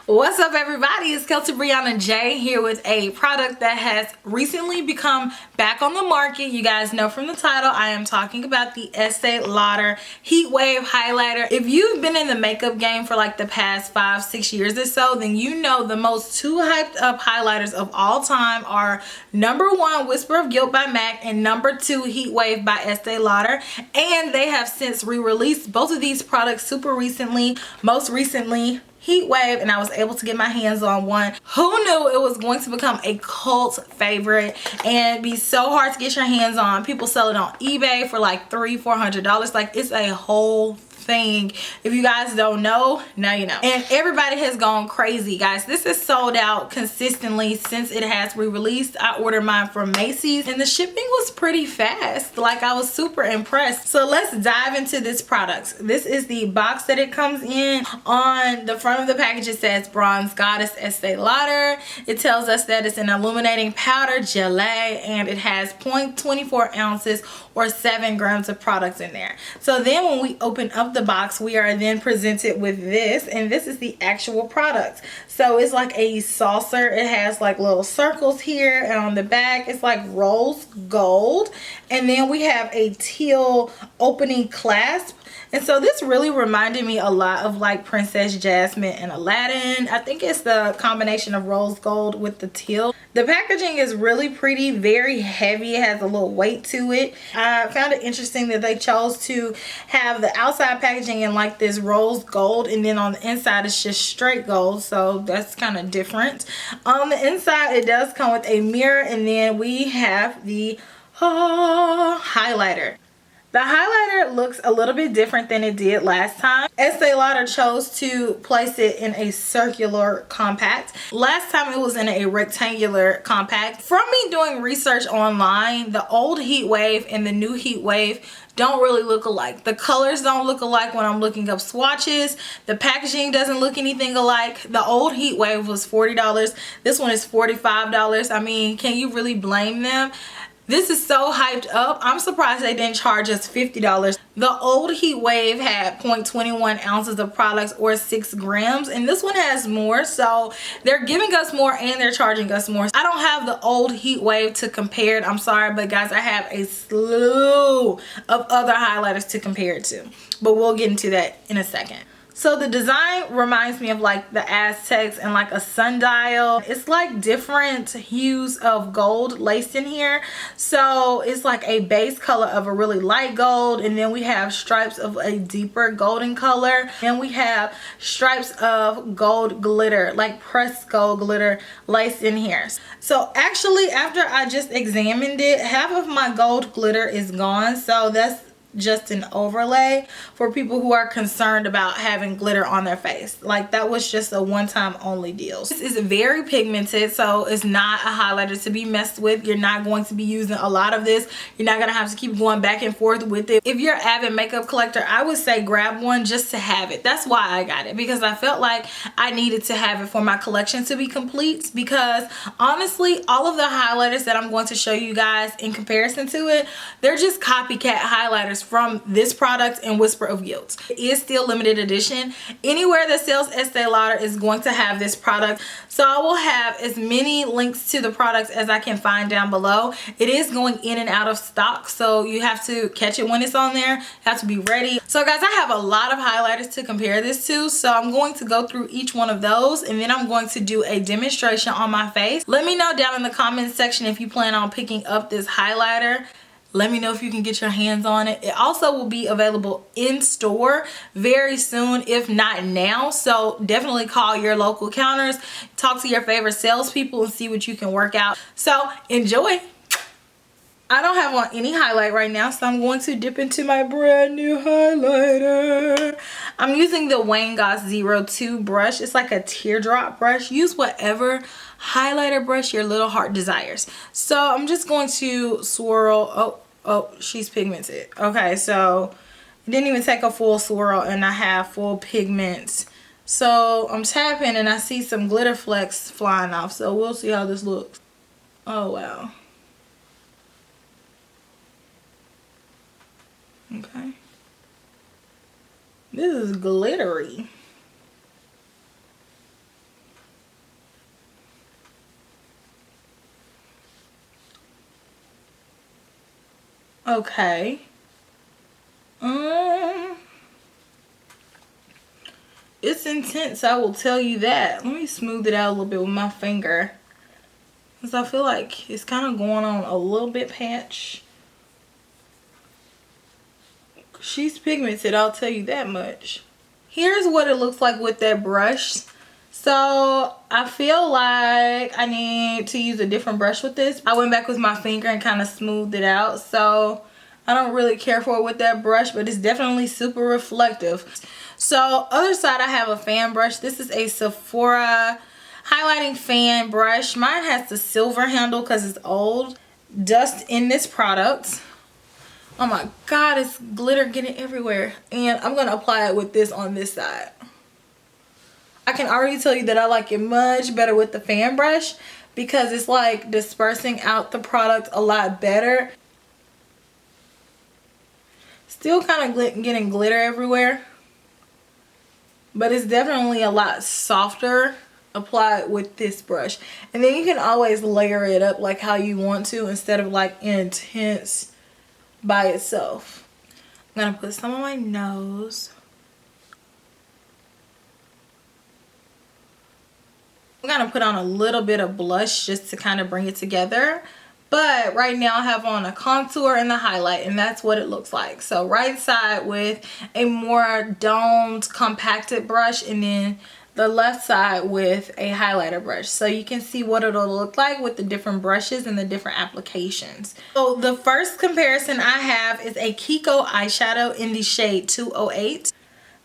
What's up, everybody? It's KelseeBrianaJai here with a product that has recently become back on the market. You guys know from the title, I am talking about the Estee Lauder Heatwave highlighter. If you've been in the makeup game for like the past 5-6 years or so, then you know the most two hyped up highlighters of all time are #1 Whisper of Guilt by MAC and #2 Heatwave by Estee Lauder. And they have since re-released both of these products super recently. Most recently, Heatwave, and I was able to get my hands on one. Who knew it was going to become a cult favorite and be so hard to get your hands on? People sell it on eBay for like $300-400. Like, it's a whole thing. If you guys don't know, now you know. And everybody has gone crazy, guys. This is sold out consistently since it has re-released. I ordered mine from Macy's and the shipping was pretty fast. Like, I was super impressed. So let's dive into this product. This is the box that it comes in. On the front of the package it says Bronze Goddess Estee Lauder. It tells us that it's an illuminating powder gelée and it has 0.24 ounces or 7 grams of products in there. So then when we open up the box, we are then presented with this, and this is the actual product. So it's like a saucer. It has like little circles here, and on the back it's like rose gold, and then we have a teal opening clasp. And so this really reminded me a lot of like Princess Jasmine and Aladdin. I think it's the combination of rose gold with the teal. The packaging is really pretty, very heavy. It has a little weight to it. I found it interesting that they chose to have the outside packaging in like this rose gold, and then on the inside it's just straight gold. So that's kind of different. On the inside it does come with a mirror, and then we have the highlighter. The highlighter looks a little bit different than it did last time. Estee Lauder chose to place it in a circular compact. Last time it was in a rectangular compact. From me doing research online, the old Heatwave and the new Heatwave don't really look alike. The colors don't look alike when I'm looking up swatches. The packaging doesn't look anything alike. The old Heatwave was $40. This one is $45. I mean, can you really blame them? This is so hyped up. I'm surprised they didn't charge us $50. The old Heatwave had 0.21 ounces of products or 6 grams, and this one has more. So they're giving us more and they're charging us more. I don't have the old Heatwave to compare it. I'm sorry, but guys, I have a slew of other highlighters to compare it to. But we'll get into that in a second. So the design reminds me of like the Aztecs and like a sundial. It's like different hues of gold laced in here. So it's like a base color of a really light gold, and then we have stripes of a deeper golden color, and we have stripes of gold glitter, like pressed gold glitter laced in here. So actually, after I just examined it, half of my gold glitter is gone. So that's just an overlay for people who are concerned about having glitter on their face. Like, that was just a one-time only deal. This is very pigmented, so it's not a highlighter to be messed with. You're not going to be using a lot of this. You're not gonna have to keep going back and forth with it. If you're an avid makeup collector, I would say grab one just to have it. That's why I got it, because I felt like I needed to have it for my collection to be complete. Because honestly, all of the highlighters that I'm going to show you guys in comparison to it, they're just copycat highlighters from this product and Whisper of Guilt. It is still limited edition. Anywhere that sells Estee Lauder is going to have this product. So I will have as many links to the products as I can find down below. It is going in and out of stock, so you have to catch it when it's on there. You have to be ready. So guys, I have a lot of highlighters to compare this to, so I'm going to go through each one of those, and then I'm going to do a demonstration on my face. Let me know down in the comments section if you plan on picking up this highlighter. Let me know if you can get your hands on it. It also will be available in store very soon, if not now. So definitely call your local counters, talk to your favorite salespeople, and see what you can work out. So enjoy. I don't have on any highlight right now, so I'm going to dip into my brand new highlighter. I'm using the Wayne Goss 02 brush. It's like a teardrop brush. Use whatever highlighter brush your little heart desires. So I'm just going to swirl. Oh, she's pigmented. Okay, so it didn't even take a full swirl and I have full pigments. So I'm tapping and I see some glitter flecks flying off. So we'll see how this looks. Oh, wow. Okay. This is glittery. Okay. It's intense, I will tell you that. Let me smooth it out a little bit with my finger, because I feel like it's kind of going on a little bit patch. She's pigmented, I'll tell you that much. Here's what it looks like with that brush. So I feel like I need to use a different brush with this. I went back with my finger and kind of smoothed it out. So I don't really care for it with that brush, but it's definitely super reflective. So other side, I have a fan brush. This is a Sephora highlighting fan brush. Mine has the silver handle because it's old. Dust in this product. Oh my god, it's glitter getting everywhere. And I'm going to apply it with this on this side. I can already tell you that I like it much better with the fan brush because it's like dispersing out the product a lot better. Still kind of getting glitter everywhere, but it's definitely a lot softer applied with this brush. And then you can always layer it up like how you want to instead of like intense by itself. I'm gonna put some on my nose. I'm gonna put on a little bit of blush just to kind of bring it together. But right now I have on a contour and the highlight, and that's what it looks like. So right side with a more domed, compacted brush, and then the left side with a highlighter brush. So you can see what it'll look like with the different brushes and the different applications. So the first comparison I have is a Kiko eyeshadow in the shade 208.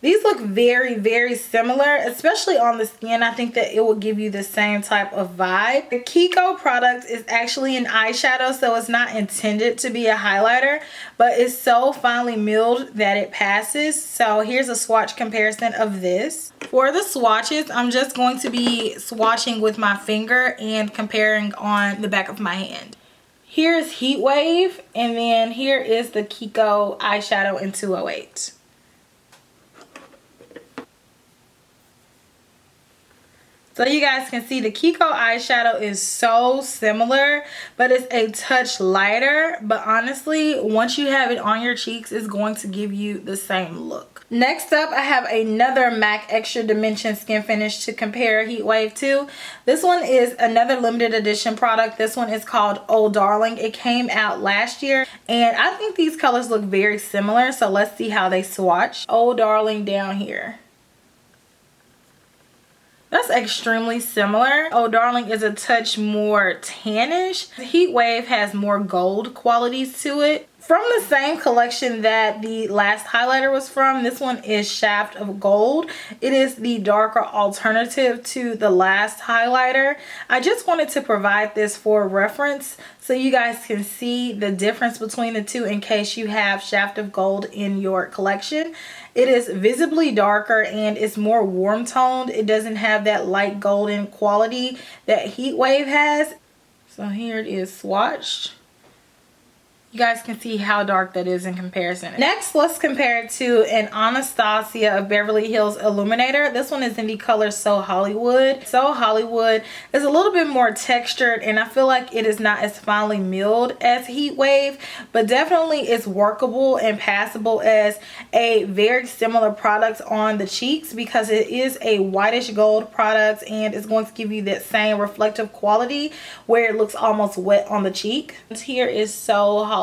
These look very, very similar, especially on the skin. I think that it will give you the same type of vibe. The Kiko product is actually an eyeshadow, so it's not intended to be a highlighter, but it's so finely milled that it passes. So here's a swatch comparison of this. For the swatches, I'm just going to be swatching with my finger and comparing on the back of my hand. Here's Heatwave, and then here is the Kiko eyeshadow in 208. So you guys can see the Kiko eyeshadow is so similar, but it's a touch lighter. But honestly, once you have it on your cheeks, it's going to give you the same look. Next up, I have another MAC Extra Dimension Skin Finish to compare Heatwave to. This one is another limited edition product. This one is called Oh Darling. It came out last year, and I think these colors look very similar. So let's see how they swatch. Oh Darling down here. That's extremely similar. Oh Darling is a touch more tannish. Heatwave has more gold qualities to it. From the same collection that the last highlighter was from, this one is Shaft of Gold. It is the darker alternative to the last highlighter. I just wanted to provide this for reference so you guys can see the difference between the two in case you have Shaft of Gold in your collection. It is visibly darker and it's more warm toned. It doesn't have that light golden quality that Heatwave has. So here it is swatched. You guys can see how dark that is in comparison. Next, let's compare it to an Anastasia of Beverly Hills Illuminator. This one is in the color So Hollywood. So Hollywood is a little bit more textured, and I feel like it is not as finely milled as Heatwave, but definitely it's workable and passable as a very similar product on the cheeks because it is a whitish gold product and it's going to give you that same reflective quality where it looks almost wet on the cheek. Here is So Hollywood.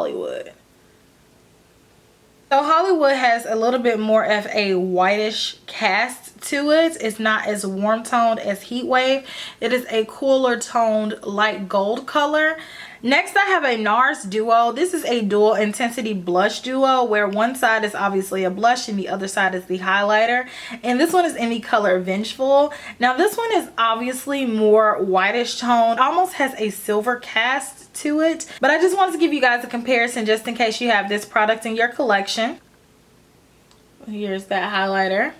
So Hollywood has a little bit more of a whitish cast to it. It's not as warm toned as Heatwave. It is a cooler toned light gold color. Next, I have a NARS Duo. This is a dual intensity blush duo where one side is obviously a blush and the other side is the highlighter. And this one is in the color Vengeful. Now this one is obviously more whitish toned, almost has a silver cast to it. But I just wanted to give you guys a comparison just in case you have this product in your collection. Here's that highlighter.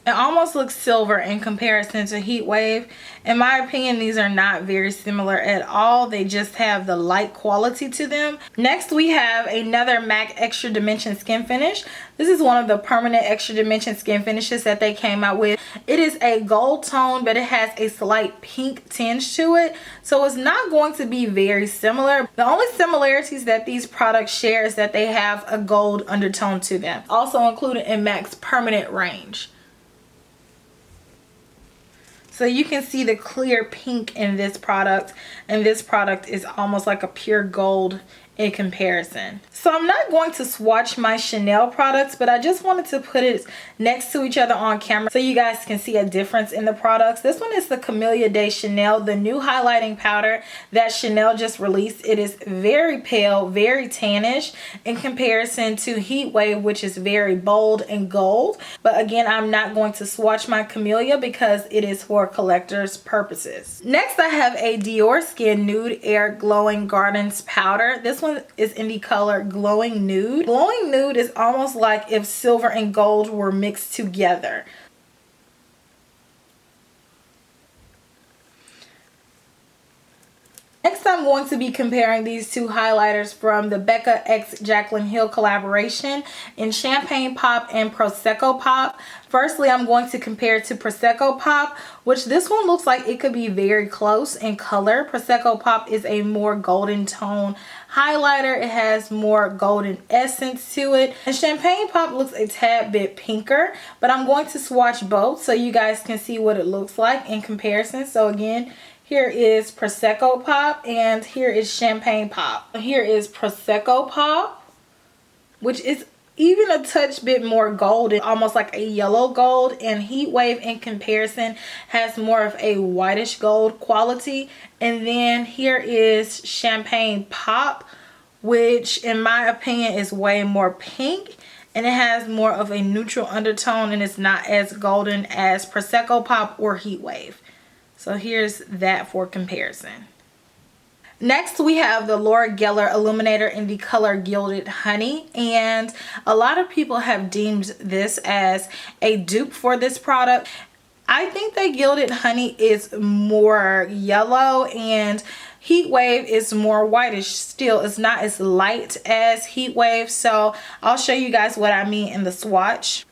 It almost looks silver in comparison to Heatwave. In my opinion, these are not very similar at all. They just have the light quality to them. Next, we have another MAC Extra Dimension Skin Finish. This is one of the permanent Extra Dimension skin finishes that they came out with. It is a gold tone, but it has a slight pink tinge to it. So it's not going to be very similar. The only similarities that these products share is that they have a gold undertone to them. Also included in MAC's permanent range. So you can see the clear pink in this product, and this product is almost like a pure gold in comparison. So I'm not going to swatch my Chanel products, but I just wanted to put it next to each other on camera so you guys can see a difference in the products. This one is the Camellia de Chanel, the new highlighting powder that Chanel just released. It is very pale, very tannish in comparison to Heatwave, which is very bold and gold. But again, I'm not going to swatch my Camellia because it is for collector's purposes. Next, I have a Diorskin Nude Air Glowing Gardens powder. This one is in the color Glowing Nude. Glowing Nude is almost like if silver and gold were mixed together. Next, I'm going to be comparing these two highlighters from the Becca x Jaclyn Hill collaboration in Champagne Pop and Prosecco Pop. Firstly, I'm going to compare it to Prosecco Pop, which this one looks like it could be very close in color. Prosecco Pop is a more golden tone highlighter. It has more golden essence to it. And Champagne Pop looks a tad bit pinker, but I'm going to swatch both so you guys can see what it looks like in comparison. So again, here is Prosecco Pop and here is Champagne Pop. Here is Prosecco Pop, which is even a touch bit more golden, almost like a yellow gold, and Heatwave in comparison has more of a whitish gold quality. And then here is Champagne Pop, which in my opinion is way more pink, and it has more of a neutral undertone and it's not as golden as Prosecco Pop or Heatwave. So here's that for comparison. Next, we have the Laura Geller Illuminator in the color Gilded Honey, and a lot of people have deemed this as a dupe for this product. I think that Gilded Honey is more yellow and Heatwave is more whitish. Still, it's not as light as Heatwave, so I'll show you guys what I mean in the swatch.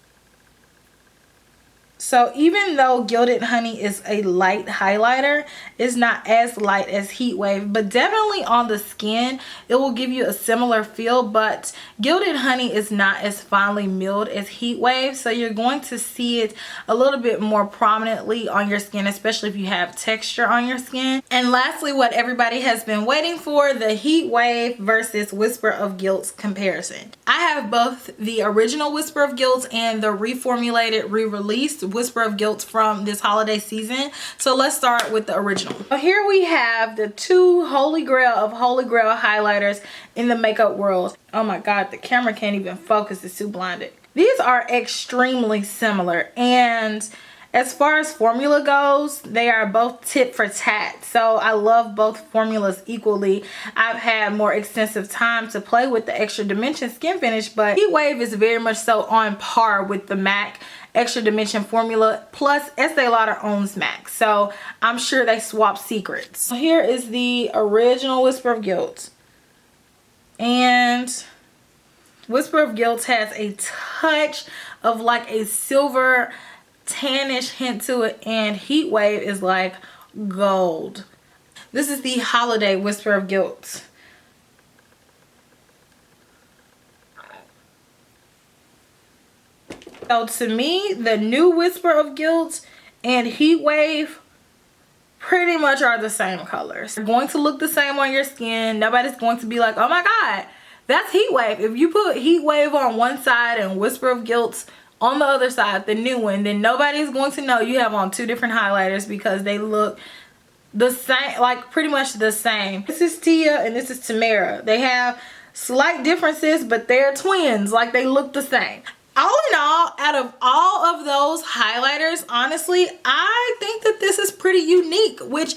So even though Gilded Honey is a light highlighter, it's not as light as Heatwave, but definitely on the skin it will give you a similar feel. But Gilded Honey is not as finely milled as Heatwave, so you're going to see it a little bit more prominently on your skin, especially if you have texture on your skin. And lastly, what everybody has been waiting for, the Heatwave versus Whisper of Guilt comparison. I have both the original Whisper of Guilt and the reformulated, re-released Whisper of Guilt from this holiday season. So let's start with the original. So here we have the two holy grail of holy grail highlighters in the makeup world. Oh my god, the camera can't even focus, it's too blinded. These are extremely similar, and as far as formula goes, they are both tit for tat. So I love both formulas equally. I've had more extensive time to play with the Extra Dimension skin finish, but Heatwave is very much so on par with the MAC Extra Dimension formula, plus Estee Lauder owns MAC, so I'm sure they swap secrets. So here is the original Whisper of Guilt, and Whisper of Guilt has a touch of like a silver tannish hint to it, and Heatwave is like gold. This is the holiday Whisper of Guilt. So to me, the new Whisper of Guilt and Heatwave pretty much are the same colors. They're going to look the same on your skin. Nobody's going to be like, oh my god, that's Heatwave. If you put Heatwave on one side and Whisper of Guilt on the other side, the new one, then nobody's going to know you have on two different highlighters because they look the same, like pretty much the same. This is Tia and this is Tamara. They have slight differences, but they're twins. Like, they look the same. All in all, out of all of those highlighters, honestly, I think that this is pretty unique, which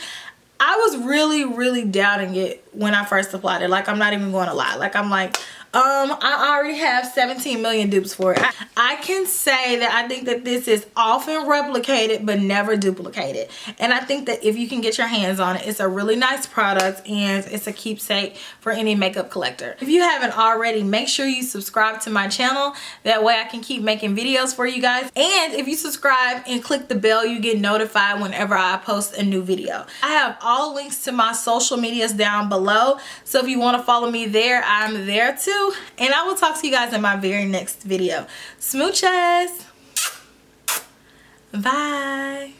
I was really doubting it when I first applied it. Like, I'm not even going to lie. Like, I'm like, I already have 17 million dupes for it. I can say that I think that this is often replicated but never duplicated. And I think that if you can get your hands on it, it's a really nice product and it's a keepsake for any makeup collector. If you haven't already, make sure you subscribe to my channel. That way I can keep making videos for you guys. And if you subscribe and click the bell, you get notified whenever I post a new video. I have all links to my social medias down below. So if you want to follow me there, I'm there too. And I will talk to you guys in my very next video. Smooches. Bye.